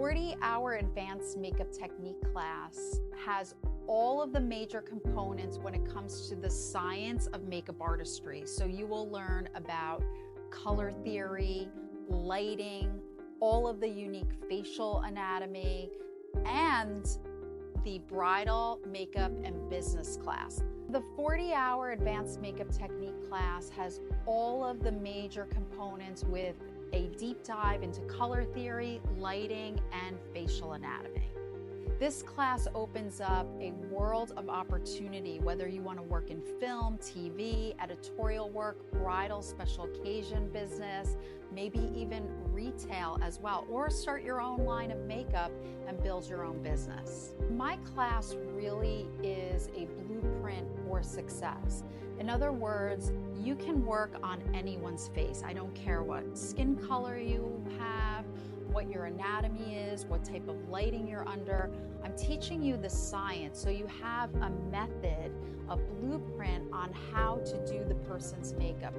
40-hour advanced makeup technique class has all of the major components when it comes to the science of makeup artistry. So you will learn about color theory, lighting, all of the unique facial anatomy, and the bridal makeup and business class. The 40-hour advanced makeup technique class has all of the major components with a deep dive into color theory, lighting, and facial anatomy. This class opens up a world of opportunity, whether you want to work in film, TV, editorial work, bridal, special occasion business, maybe even retail as well, or start your own line of makeup and build your own business. My class really is a blueprint for success. In other words, you can work on anyone's face. I don't care what skin color you have, what your anatomy is, what type of lighting you're under. I'm teaching you the science so you have a method, a blueprint on how to do the person's makeup.